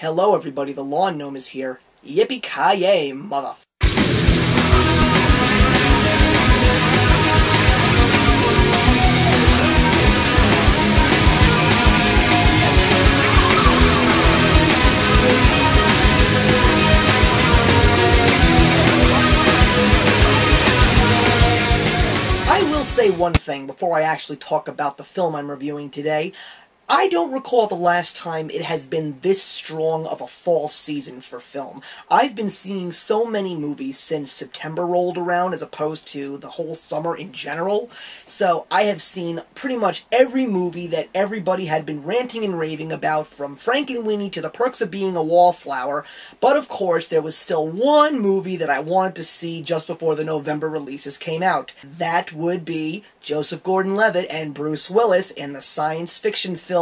Hello everybody, the Lawn Gnome is here. Yippee-ki-yay, mother... I will say one thing before I actually talk about the film I'm reviewing today. I don't recall the last time it has been this strong of a fall season for film. I've been seeing so many movies since September rolled around as opposed to the whole summer in general, so I have seen pretty much every movie that everybody had been ranting and raving about, from Frankenweenie to The Perks of Being a Wallflower, but of course there was still one movie that I wanted to see just before the November releases came out. That would be Joseph Gordon-Levitt and Bruce Willis in the science fiction film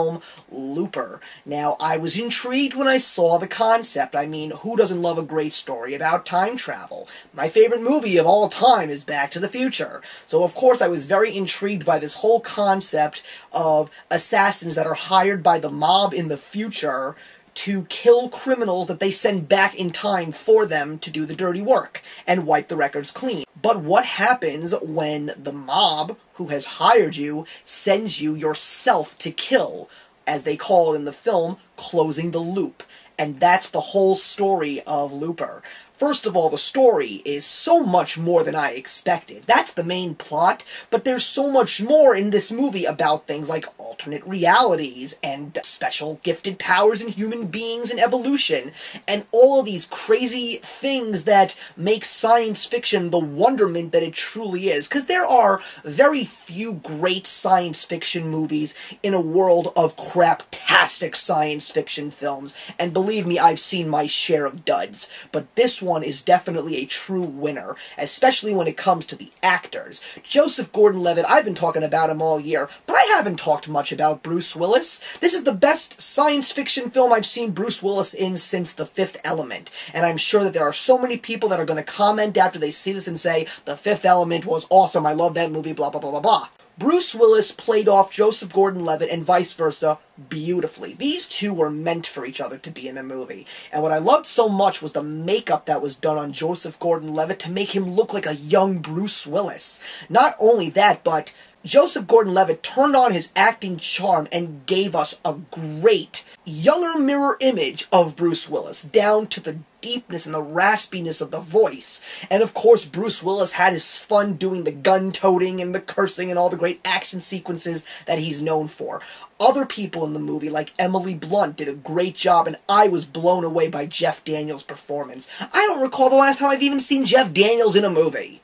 Looper. Now, I was intrigued when I saw the concept. I mean, who doesn't love a great story about time travel? My favorite movie of all time is Back to the Future. So, of course, I was very intrigued by this whole concept of assassins that are hired by the mob in the future to kill criminals that they send back in time for them to do the dirty work and wipe the records clean. But what happens when the mob, who has hired you, sends you yourself to kill, as they call it in the film, closing the loop? And that's the whole story of Looper. First of all, the story is so much more than I expected. That's the main plot, but there's so much more in this movie about things like alternate realities, and special gifted powers in human beings and evolution, and all of these crazy things that make science fiction the wonderment that it truly is. Because there are very few great science fiction movies in a world of craptastic science fiction films, and believe me, I've seen my share of duds. But this one is definitely a true winner, especially when it comes to the actors. Joseph Gordon-Levitt, I've been talking about him all year, but I haven't talked much about Bruce Willis. This is the best science fiction film I've seen Bruce Willis in since The Fifth Element, and I'm sure that there are so many people that are going to comment after they see this and say, The Fifth Element was awesome, I love that movie, blah blah blah blah blah. Bruce Willis played off Joseph Gordon-Levitt and vice versa beautifully. These two were meant for each other to be in a movie. And what I loved so much was the makeup that was done on Joseph Gordon-Levitt to make him look like a young Bruce Willis. Not only that, but Joseph Gordon-Levitt turned on his acting charm and gave us a great, younger mirror image of Bruce Willis, down to the deepness and the raspiness of the voice. And of course, Bruce Willis had his fun doing the gun-toting and the cursing and all the great action sequences that he's known for. Other people in the movie, like Emily Blunt, did a great job, and I was blown away by Jeff Daniels' performance. I don't recall the last time I've even seen Jeff Daniels in a movie.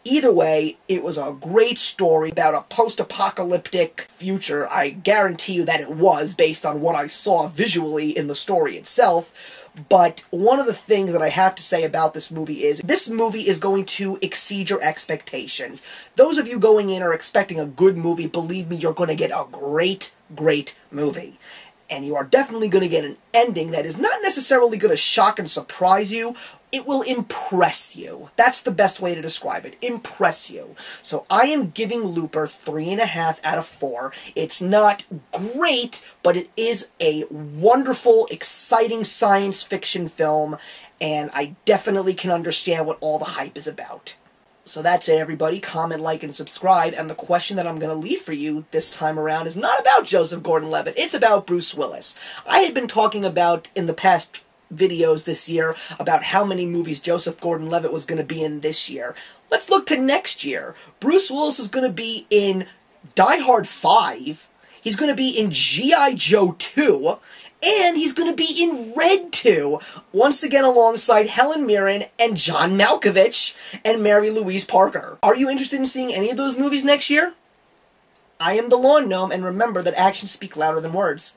Either way, it was a great story about a post-apocalyptic future. I guarantee you that it was, based on what I saw visually in the story itself. But one of the things that I have to say about this movie is going to exceed your expectations. Those of you going in are expecting a good movie, believe me, you're going to get a great, great movie. And you are definitely going to get an ending that is not necessarily going to shock and surprise you. It will impress you. That's the best way to describe it. Impress you. So I am giving Looper 3.5 out of 4. It's not great, but it is a wonderful, exciting science fiction film, and I definitely can understand what all the hype is about. So that's it, everybody. Comment, like, and subscribe. And the question that I'm going to leave for you this time around is not about Joseph Gordon-Levitt. It's about Bruce Willis. I had been talking about, in the past videos this year, about how many movies Joseph Gordon-Levitt was going to be in this year. Let's look to next year. Bruce Willis is going to be in Die Hard 5. He's going to be in G.I. Joe 2. And he's going to be in Red 2, once again alongside Helen Mirren and John Malkovich and Mary Louise Parker. Are you interested in seeing any of those movies next year? I am the Lawn Gnome, and remember that actions speak louder than words.